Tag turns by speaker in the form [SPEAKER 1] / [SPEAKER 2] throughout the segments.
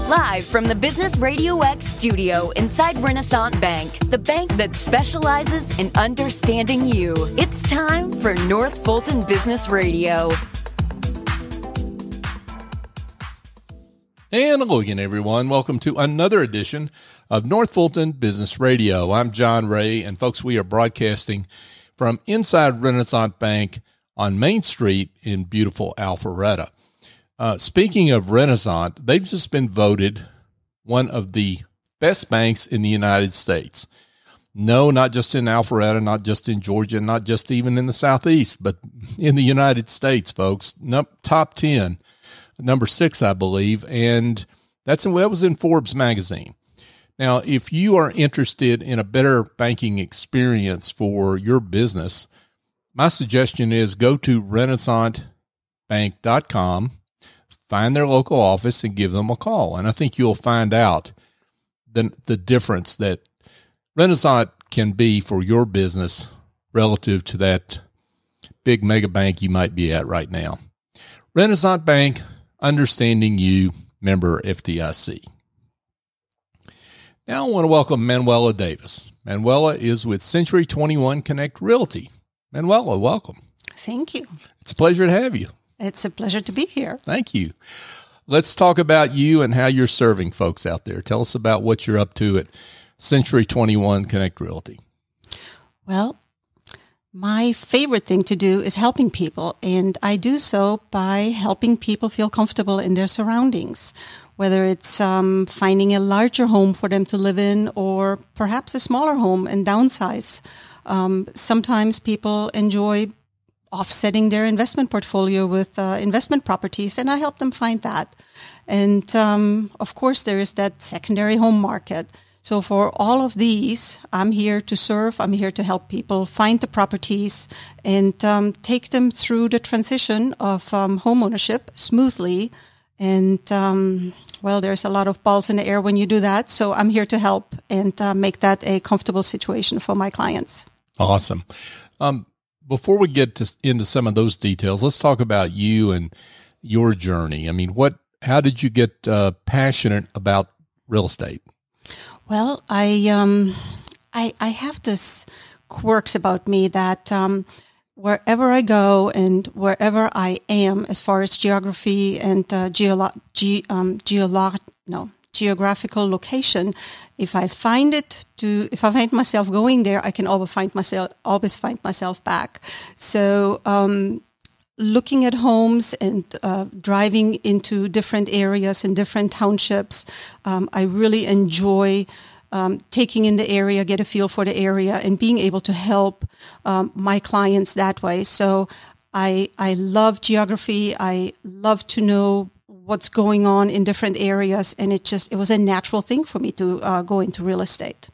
[SPEAKER 1] Live from the Business RadioX studio inside Renaissance Bank, the bank that specializes in understanding you. It's time for North Fulton Business Radio.
[SPEAKER 2] And hello again, everyone. Welcome to another edition of North Fulton Business Radio. I'm John Ray, and folks, we are broadcasting from inside Renaissance Bank on Main Street in beautiful Alpharetta. Speaking of Renaissance, they've just been voted one of the best banks in the United States. No, not just in Alpharetta, not just in Georgia, not just even in the Southeast, but in the United States, folks. Top 10, number 6, I believe, and that was in Forbes magazine. Now, if you are interested in a better banking experience for your business, my suggestion is go to renaissancebank.com, find their local office, and give them a call. And I think you'll find out the difference that Renaissance can be for your business relative to that big mega bank you might be at right now. Renaissance Bank, understanding you, member FDIC. Now I want to welcome Manuela Davis. Manuela is with Century 21 Connect Realty. Manuela, welcome.
[SPEAKER 3] Thank you.
[SPEAKER 2] It's a pleasure to have you.
[SPEAKER 3] It's a pleasure to be here.
[SPEAKER 2] Thank you. Let's talk about you and how you're serving folks out there. Tell us about what you're up to at Century 21 Connect Realty.
[SPEAKER 3] Well, my favorite thing to do is helping people, and I do so by helping people feel comfortable in their surroundings, whether it's finding a larger home for them to live in or perhaps a smaller home and downsize. Sometimes people enjoy offsetting their investment portfolio with investment properties, and I help them find that. And of course, there is that secondary home market. So for all of these, I'm here to serve. I'm here to help people find the properties and take them through the transition of home ownership smoothly. And well, there's a lot of balls in the air when you do that. So I'm here to help and make that a comfortable situation for my clients. Awesome.
[SPEAKER 2] Before we get into some of those details, let's talk about you and your journey. I mean, how did you get passionate about real estate?
[SPEAKER 3] Well, I have this quirks about me that wherever I go and wherever I am, as far as geography and geographical location, if I find myself going there, I can always find myself back. So, looking at homes and driving into different areas and different townships, I really enjoy taking in the area, get a feel for the area, and being able to help my clients that way. So I love geography. I love to know what's going on in different areas, and it was a natural thing for me to go into real estate.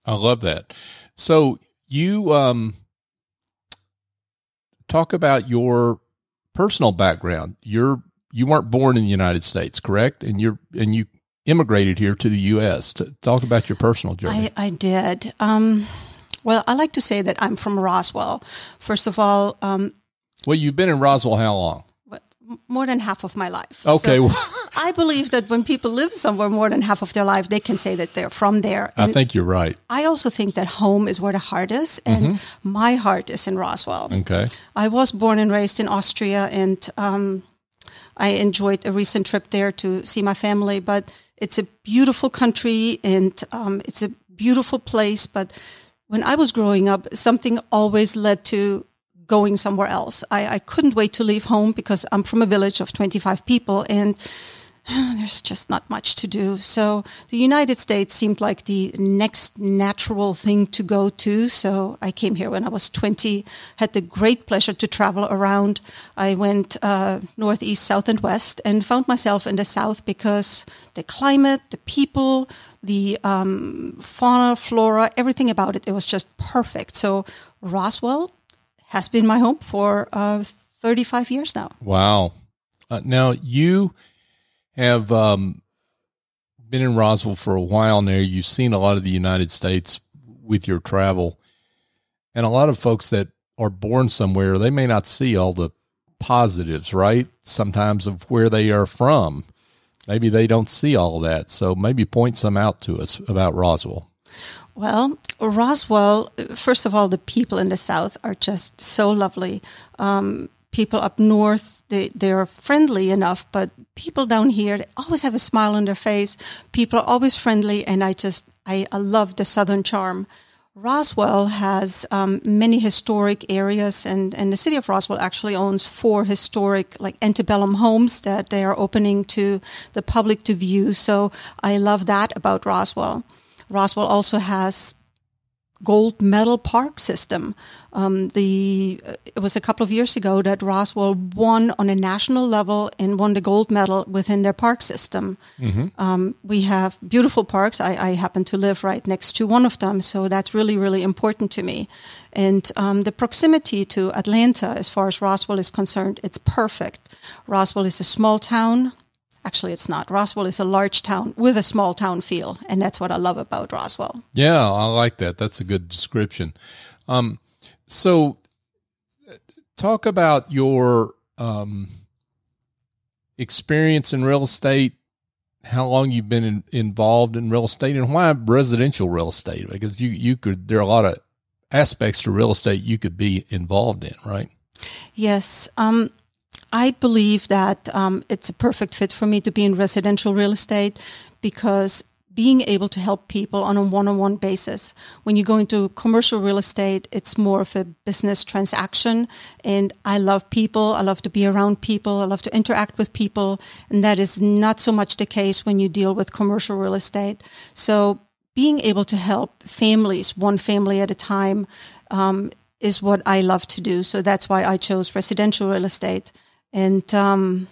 [SPEAKER 2] I love that. So you talk about your personal background. You weren't born in the United States, correct? And you immigrated here to the U.S. Talk about your personal journey.
[SPEAKER 3] I did. Well, I like to say that I'm from Roswell. First of all,
[SPEAKER 2] well, you've been in Roswell how long?
[SPEAKER 3] More than half of my life.
[SPEAKER 2] Okay.
[SPEAKER 3] So I believe that when people live somewhere more than half of their life, they can say that they're from there. And
[SPEAKER 2] I think you're right.
[SPEAKER 3] I also think that home is where the heart is, and my heart is in Roswell.
[SPEAKER 2] Okay. I
[SPEAKER 3] was born and raised in Austria, and I enjoyed a recent trip there to see my family, but it's a beautiful country, and it's a beautiful place. But when I was growing up, something always led to going somewhere else. I couldn't wait to leave home because I'm from a village of 25 people, and there's just not much to do. So the United States seemed like the next natural thing to go to. So I came here when I was 20, had the great pleasure to travel around. I went north, east, south, and west, and found myself in the south because the climate, the people, the fauna, flora, everything about it was just perfect. So Roswell has been my home for 35 years now.
[SPEAKER 2] Wow. Now, you have been in Roswell for a while now. You've seen a lot of the United States with your travel. And a lot of folks that are born somewhere, they may not see all the positives, right? Sometimes of where they are from. maybe they don't see all of that. So maybe point some out to us about Roswell.
[SPEAKER 3] Well, Roswell, first of all, the people in the South are just so lovely. People up north, they're friendly enough, but people down here, they always have a smile on their face. People are always friendly, and I love the Southern charm. Roswell has many historic areas, and the city of Roswell actually owns 4 historic, like, antebellum homes that they are opening to the public to view. So I love that about Roswell. Roswell also has gold medal park system. It was a couple of years ago that Roswell won on a national level and won the gold medal within their park system. Mm-hmm. We have beautiful parks. I happen to live right next to one of them, so that's really, really important to me. And the proximity to Atlanta, as far as Roswell is concerned, it's perfect. Roswell is a small town. Actually, it's not. Roswell is a large town with a small town feel, and that's what I love about Roswell.
[SPEAKER 2] Yeah, I like that. That's a good description. So talk about your experience in real estate, how long you've been involved in real estate, and why residential real estate? Because there are a lot of aspects to real estate you could be involved in, right?
[SPEAKER 3] Yes. I believe that it's a perfect fit for me to be in residential real estate because being able to help people on a one-on-one basis. When you go into commercial real estate, it's more of a business transaction. And I love people. I love to be around people. I love to interact with people. And that is not so much the case when you deal with commercial real estate. So being able to help families, one family at a time, is what I love to do. So that's why I chose residential real estate. And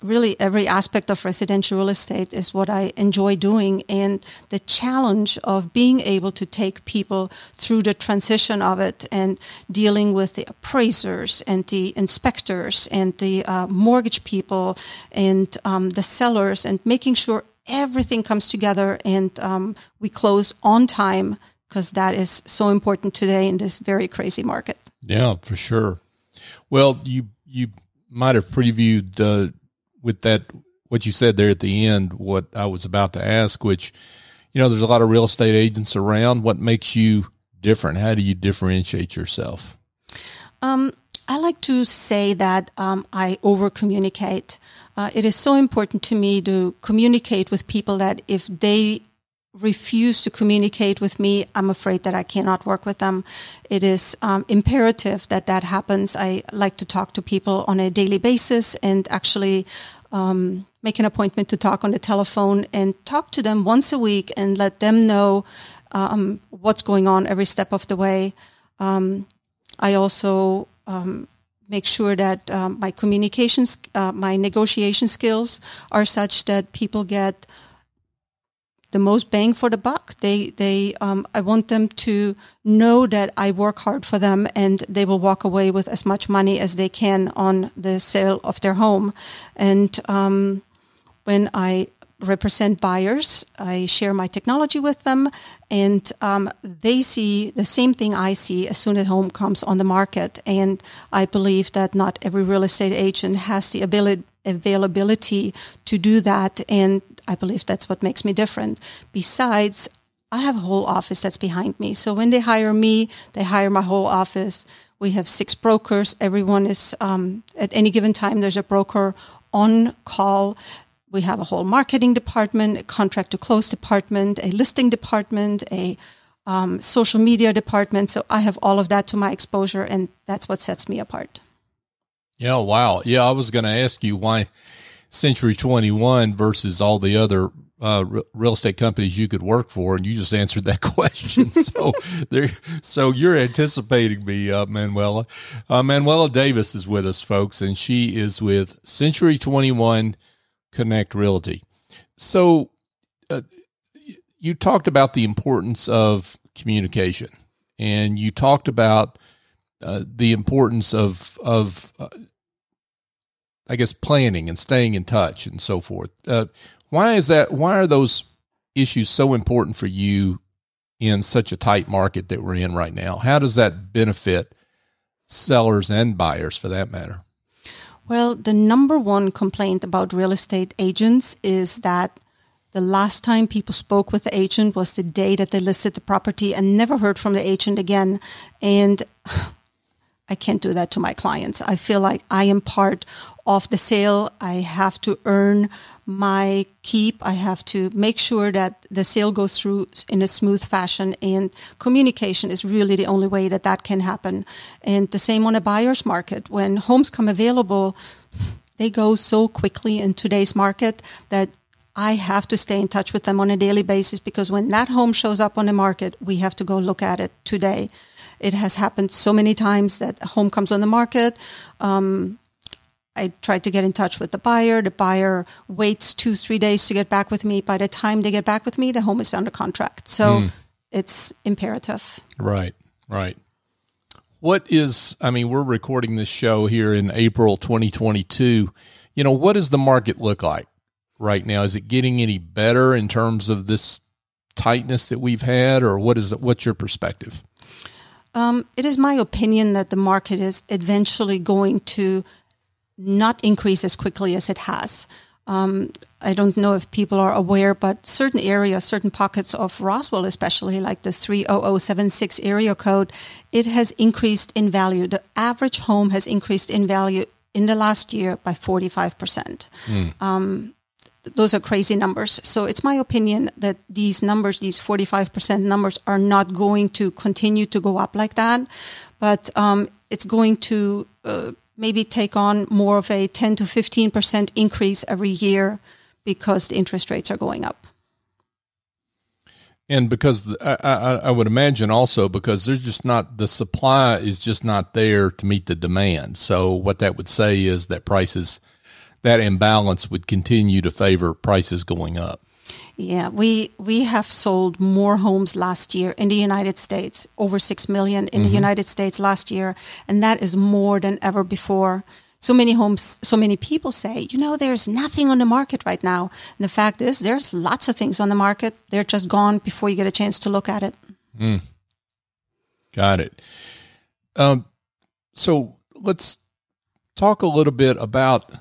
[SPEAKER 3] really every aspect of residential real estate is what I enjoy doing. And the challenge of being able to take people through the transition of it and dealing with the appraisers and the inspectors and the mortgage people and the sellers and making sure everything comes together and we close on time, because that is so important today in this very crazy market.
[SPEAKER 2] Yeah, for sure. Well, you might have previewed with that, what you said there at the end, what I was about to ask, which, there's a lot of real estate agents around. What makes you different? How do you differentiate yourself?
[SPEAKER 3] I like to say that I over-communicate. It is so important to me to communicate with people that if they refuse to communicate with me, I'm afraid that I cannot work with them. It is imperative that happens. I like to talk to people on a daily basis and actually make an appointment to talk on the telephone and talk to them once a week and let them know what's going on every step of the way. I also make sure that my communications, my negotiation skills are such that people get the most bang for the buck. I want them to know that I work hard for them and they will walk away with as much money as they can on the sale of their home. And when I represent buyers, I share my technology with them, and they see the same thing I see as soon as home comes on the market. And I believe that not every real estate agent has the availability to do that, and I believe that's what makes me different. Besides, I have a whole office that's behind me. So when they hire me, they hire my whole office. We have 6 brokers. Everyone is, at any given time, there's a broker on call. We have a whole marketing department, a contract to close department, a listing department, a social media department. So I have all of that to my exposure, and that's what sets me apart.
[SPEAKER 2] Yeah, wow. Yeah, I was going to ask you why Century 21 versus all the other real estate companies you could work for, and you just answered that question. So you're anticipating me, Manuela. Manuela Davis is with us, folks, and she is with Century 21 Connect Realty. So you talked about the importance of communication, and you talked about the importance of I guess, planning and staying in touch and so forth. Why is that? Why are those issues so important for you in such a tight market that we're in right now? How does that benefit sellers and buyers, for that matter?
[SPEAKER 3] Well, the number one complaint about real estate agents is that the last time people spoke with the agent was the day that they listed the property and never heard from the agent again. And I can't do that to my clients. I feel like I am part of the sale. I have to earn my keep. I have to make sure that the sale goes through in a smooth fashion, and communication is really the only way that that can happen. And the same on a buyer's market. When homes come available, they go so quickly in today's market that I have to stay in touch with them on a daily basis, because when that home shows up on the market, we have to go look at it today. It has happened so many times that a home comes on the market. I try to get in touch with the buyer. The buyer waits 2-3 days to get back with me. By the time they get back with me, the home is under contract. So it's imperative.
[SPEAKER 2] Right. We're recording this show here in April 2022. What does the market look like right now? Is it getting any better in terms of this tightness that we've had, or what's your perspective?
[SPEAKER 3] It is my opinion that the market is eventually going to not increase as quickly as it has. I don't know if people are aware, but certain areas, certain pockets of Roswell, especially like the 30076 area code, it has increased in value. The average home has increased in value in the last year by 45%. Those are crazy numbers. So it's my opinion that these numbers, these 45% numbers, are not going to continue to go up like that, but it's going to maybe take on more of a 10 to 15% increase every year because the interest rates are going up.
[SPEAKER 2] And because I would imagine also because there's just not, the supply is just not there to meet the demand. So what that would say is that that imbalance would continue to favor prices going up.
[SPEAKER 3] Yeah, we have sold more homes last year in the United States, over 6 million in the United States last year, and that is more than ever before. So many homes, so many people say, there's nothing on the market right now. And the fact is, there's lots of things on the market. They're just gone before you get a chance to look at it.
[SPEAKER 2] Got it. So let's talk a little bit about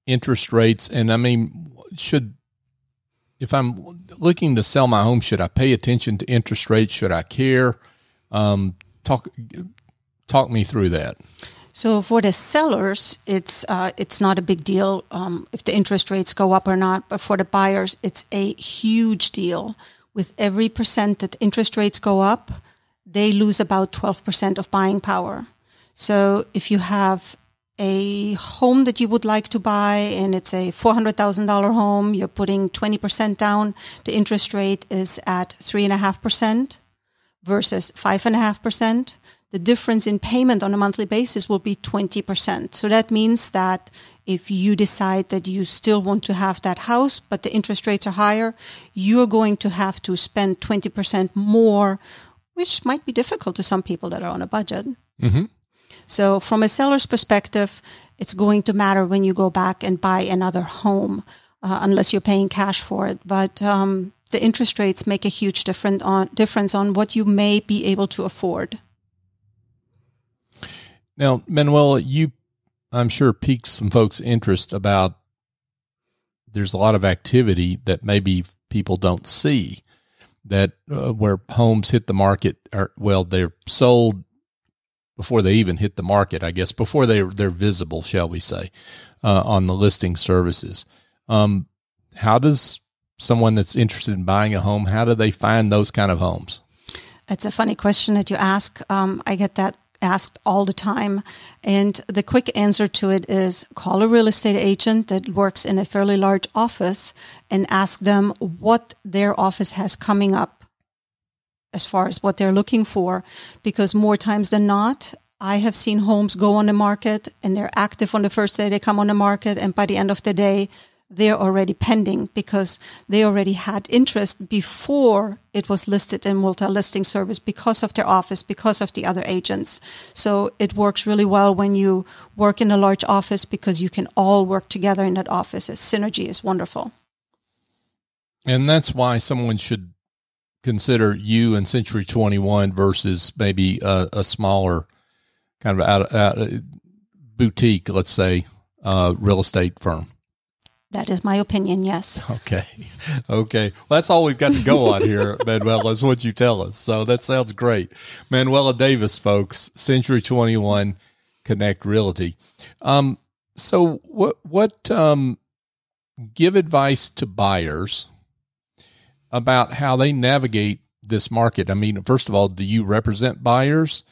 [SPEAKER 2] interest rates. And if I'm looking to sell my home, should I pay attention to interest rates? Should I care? Talk me through that.
[SPEAKER 3] So for the sellers, it's not a big deal if the interest rates go up or not. But for the buyers, it's a huge deal. With every percent that interest rates go up, they lose about 12% of buying power. So if you have a home that you would like to buy and it's a $400,000 home, you're putting 20% down, the interest rate is at 3.5% versus 5.5%. The difference in payment on a monthly basis will be 20%. So that means that if you decide that you still want to have that house, but the interest rates are higher, you're going to have to spend 20% more, which might be difficult to some people that are on a budget. So from a seller's perspective, it's going to matter when you go back and buy another home, unless you're paying cash for it. But the interest rates make a huge difference on what you may be able to afford.
[SPEAKER 2] Now, Manuela, I'm sure piqued some folks' interest about there's a lot of activity that maybe people don't see, that where homes hit the market, they're sold before they even hit the market, I guess, before they're visible, shall we say, on the listing services. How does someone that's interested in buying a home, how do they find those kind of homes?
[SPEAKER 3] That's a funny question that you ask. I get that asked all the time. And the quick answer to it is call a real estate agent that works in a fairly large office and ask them what their office has coming up as far as what they're looking for, because more times than not, I have seen homes go on the market and they're active on the first day they come on the market, and by the end of the day, they're already pending because they already had interest before it was listed in multi-listing service because of their office, because of the other agents. So it works really well when you work in a large office because you can all work together in that office. Synergy is wonderful.
[SPEAKER 2] And that's why someone should consider you and Century 21 versus maybe a smaller kind of boutique, let's say, real estate firm.
[SPEAKER 3] That is my opinion, yes.
[SPEAKER 2] Okay. Well, that's all we've got to go on here, Manuela, is what you tell us. So that sounds great. Manuela Davis, folks, Century 21, Connect Realty. So what give advice to buyers about how they navigate this market? I mean, first of all, do you represent buyers?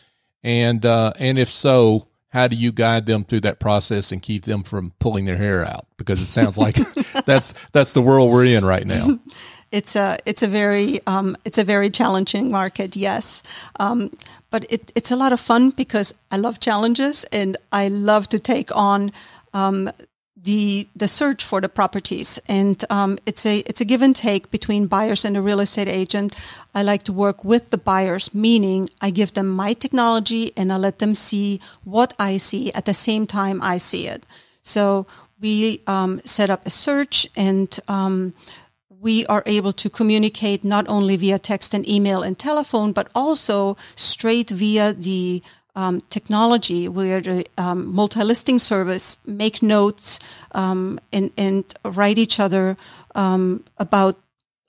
[SPEAKER 2] And if so, how do you guide them through that process and keep them from pulling their hair out? Because it sounds like that's the world we're in right now.
[SPEAKER 3] It's a very challenging market, yes. But it's a lot of fun because I love challenges and I love to take on the search for the properties, and it's a give and take between buyers and a real estate agent. I like to work with the buyers, meaning I give them my technology and I let them see what I see at the same time I see it. So we set up a search, and we are able to communicate not only via text and email and telephone, but also straight via the technology, where the multi-listing service make notes and write each other about,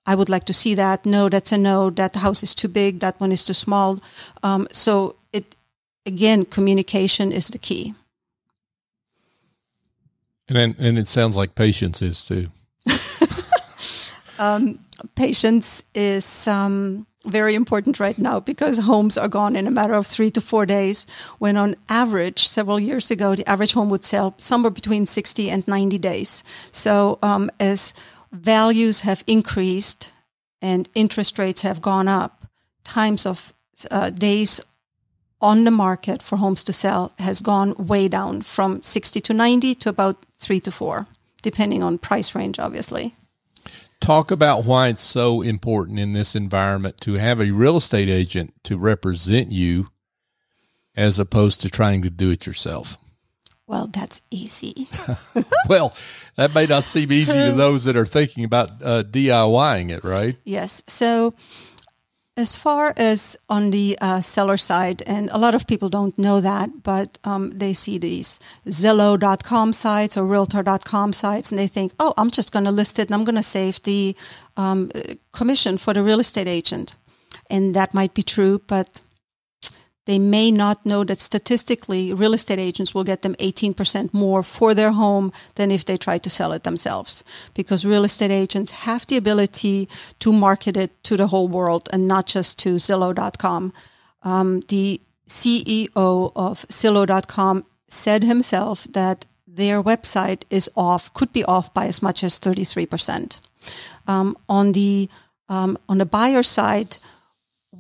[SPEAKER 3] I would like to see that. No, that's a no. That house is too big. That one is too small. So communication is the key.
[SPEAKER 2] And it sounds like patience is too.
[SPEAKER 3] Patience is very important right now because homes are gone in a matter of 3 to 4 days, when on average, several years ago, the average home would sell somewhere between 60 and 90 days. So as values have increased and interest rates have gone up, times of days on the market for homes to sell has gone way down from 60 to 90 to about 3 to 4, depending on price range, obviously.
[SPEAKER 2] Talk about why it's so important in this environment to have a real estate agent to represent you as opposed to trying to do it yourself.
[SPEAKER 3] Well, that's easy.
[SPEAKER 2] Well, that may not seem easy to those that are thinking about DIYing it, right?
[SPEAKER 3] Yes. So as far as on the seller side, and a lot of people don't know that, but they see these Zillow.com sites or Realtor.com sites, and they think, oh, I'm just going to list it and I'm going to save the commission for the real estate agent. And that might be true, but they may not know that statistically, real estate agents will get them 18% more for their home than if they try to sell it themselves, because real estate agents have the ability to market it to the whole world and not just to Zillow.com. The CEO of Zillow.com said himself that their website could be off by as much as 33%. On the buyer side,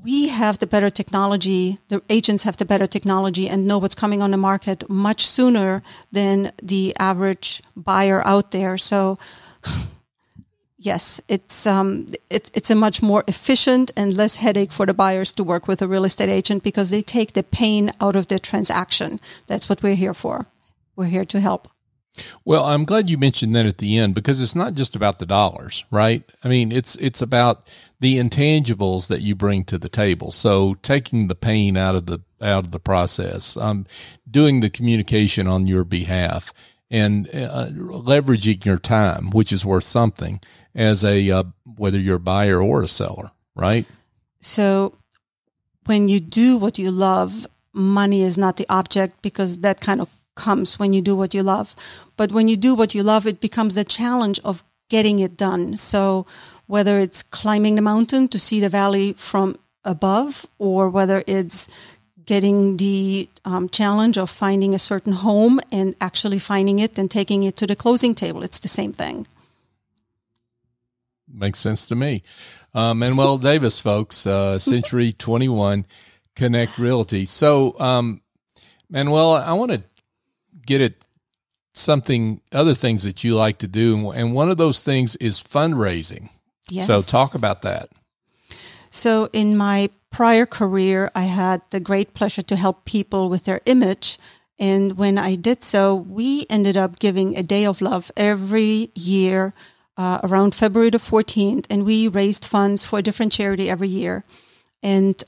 [SPEAKER 3] we have the better technology, the agents have the better technology and know what's coming on the market much sooner than the average buyer out there. So yes, it's a much more efficient and less headache for the buyers to work with a real estate agent because they take the pain out of the transaction. That's what we're here for. We're here to help.
[SPEAKER 2] Well, I'm glad you mentioned that at the end, because it's not just about the dollars, right? I mean, it's about the intangibles that you bring to the table. So taking the pain out of the process, doing the communication on your behalf, and leveraging your time, which is worth something, as whether you're a buyer or a seller, right? So
[SPEAKER 3] when you do what you love, money is not the object, because that kind of comes when you do what you love. But when you do what you love, it becomes a challenge of getting it done. So whether it's climbing the mountain to see the valley from above, or whether it's getting the challenge of finding a certain home and actually finding it and taking it to the closing table, it's the same thing.
[SPEAKER 2] Makes sense to me. Manuela Davis, folks, Century 21, Connect Realty. So, Manuela, I want to get at other things that you like to do. And one of those things is fundraising.
[SPEAKER 3] Yes.
[SPEAKER 2] So talk about that.
[SPEAKER 3] So in my prior career, I had the great pleasure to help people with their image. And when I did so, we ended up giving a day of love every year around February the 14th. And we raised funds for a different charity every year. And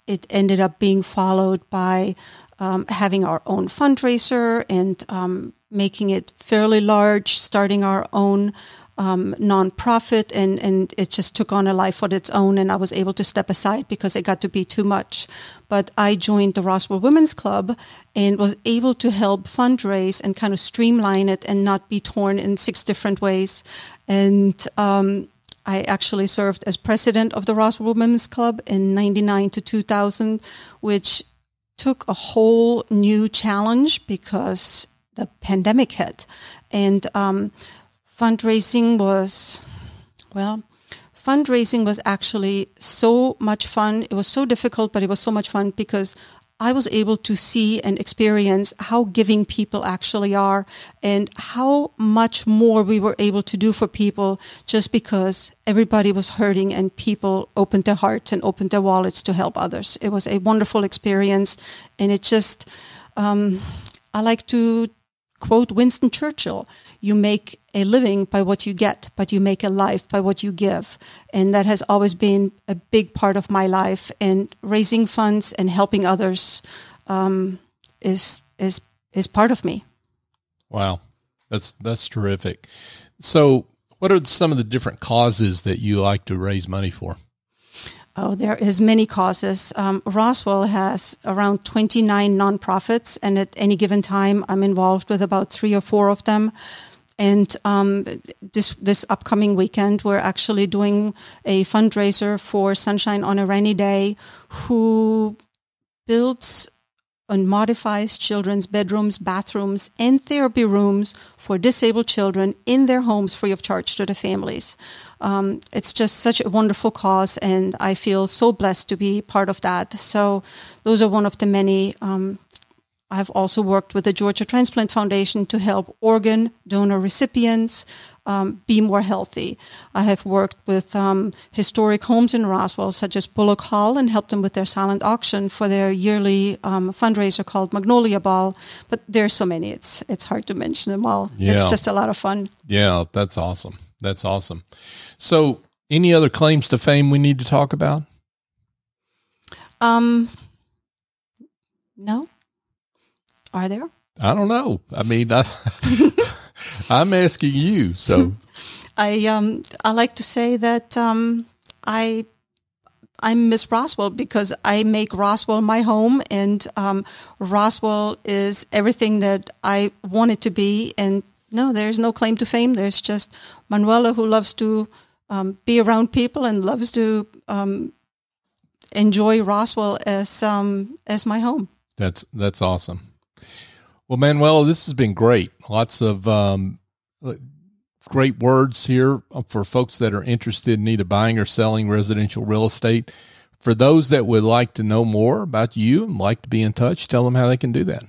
[SPEAKER 3] it ended up being followed by having our own fundraiser and making it fairly large, starting our own nonprofit, and it just took on a life of its own, and I was able to step aside because it got to be too much. But I joined the Roswell Women's Club and was able to help fundraise and kind of streamline it and not be torn in 6 different ways. And I actually served as president of the Roswell Women's Club in 99 to 2000, which took a whole new challenge because the pandemic hit. And fundraising was actually so much fun. It was so difficult, but it was so much fun because I was able to see and experience how giving people actually are and how much more we were able to do for people just because everybody was hurting and people opened their hearts and opened their wallets to help others. It was a wonderful experience, and it just, I like to quote Winston Churchill, you make a living by what you get, but you make a life by what you give. And that has always been a big part of my life. And raising funds and helping others is part of me.
[SPEAKER 2] Wow. That's terrific. So what are some of the different causes that you like to raise money for?
[SPEAKER 3] Oh, there is many causes. Roswell has around 29 nonprofits, and at any given time, I'm involved with about 3 or 4 of them. And this upcoming weekend, we're actually doing a fundraiser for Sunshine on a Rainy Day, who builds and modifies children's bedrooms, bathrooms, and therapy rooms for disabled children in their homes free of charge to the families. It's just such a wonderful cause, and I feel so blessed to be part of that. So those are one of the many. I've also worked with the Georgia Transplant Foundation to help organ donor recipients be more healthy. I have worked with historic homes in Roswell, such as Bullock Hall, and helped them with their silent auction for their yearly fundraiser called Magnolia Ball. But there's so many, it's hard to mention them all. Yeah. It's just a lot of fun.
[SPEAKER 2] Yeah, that's awesome. That's awesome. So any other claims to fame we need to talk about?
[SPEAKER 3] No. Are there?
[SPEAKER 2] I don't know. I mean, I'm asking you. So,
[SPEAKER 3] I like to say that I miss Roswell because I make Roswell my home, and Roswell is everything that I want it to be. And no, there's no claim to fame. There's just Manuela, who loves to be around people and loves to enjoy Roswell as my home.
[SPEAKER 2] That's awesome. Well, Manuela, this has been great. Lots of great words here for folks that are interested in either buying or selling residential real estate. For those that would like to know more about you and like to be in touch, tell them how they can do that.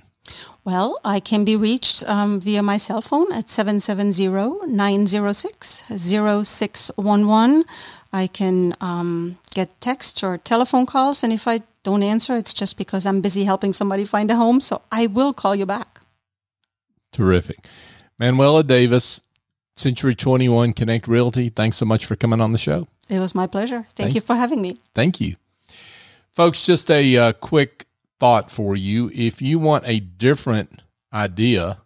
[SPEAKER 3] Well, I can be reached via my cell phone at 770-906-0611. I can get texts or telephone calls, and if I don't answer, it's just because I'm busy helping somebody find a home, so I will call you back.
[SPEAKER 2] Terrific. Manuela Davis, Century 21 Connect Realty, thanks so much for coming on the show.
[SPEAKER 3] It was my pleasure. Thank you for having me.
[SPEAKER 2] Thank you. Folks, just a quick thought for you. If you want a different idea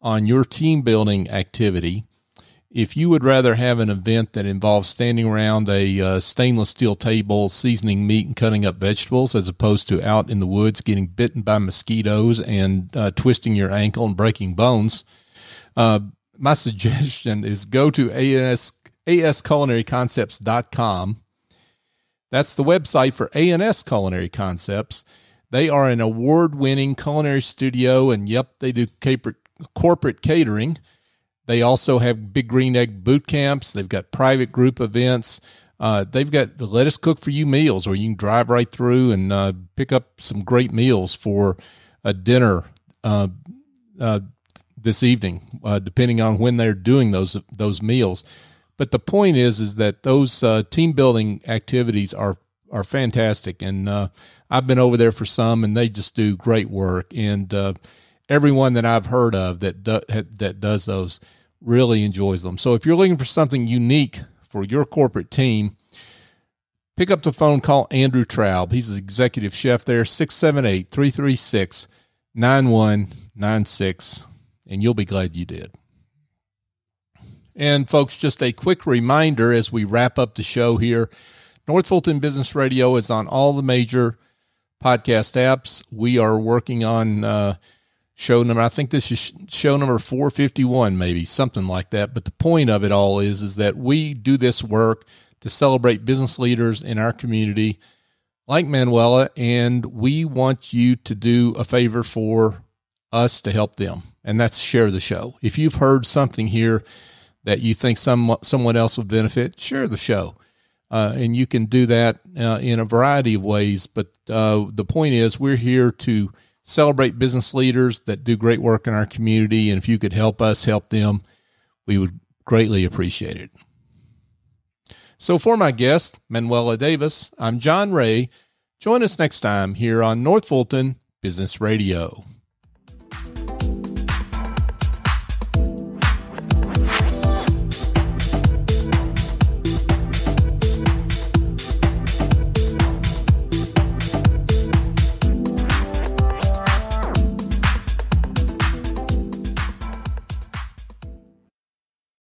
[SPEAKER 2] on your team building activity, if you would rather have an event that involves standing around a stainless steel table, seasoning meat and cutting up vegetables, as opposed to out in the woods getting bitten by mosquitoes and twisting your ankle and breaking bones, my suggestion is go to asculinaryconcepts.com. That's the website for A&S Culinary Concepts. They are an award-winning culinary studio, and yep, they do corporate catering. They also have Big Green Egg boot camps. They've got private group events. They've got the Let Us Cook For You meals where you can drive right through and pick up some great meals for a dinner this evening, depending on when they're doing those meals. But the point is that those team building activities are fantastic, and I've been over there for some, and they just do great work. And everyone that I've heard of that does those really enjoys them. So if you're looking for something unique for your corporate team, pick up the phone, call Andrew Traub. He's the executive chef there, 678-336-9196, and you'll be glad you did. And folks, just a quick reminder as we wrap up the show here, North Fulton Business Radio is on all the major podcast apps. We are working on show number, I think this is show number 451, maybe, something like that. But the point of it all is that we do this work to celebrate business leaders in our community like Manuela, and we want you to do a favor for us to help them, and that's share the show. If you've heard something here that you think someone else would benefit, share the show. And you can do that in a variety of ways, but the point is we're here to celebrate business leaders that do great work in our community, and if you could help us help them, we would greatly appreciate it. So for my guest, Manuela Davis, I'm John Ray. Join us next time here on North Fulton Business Radio.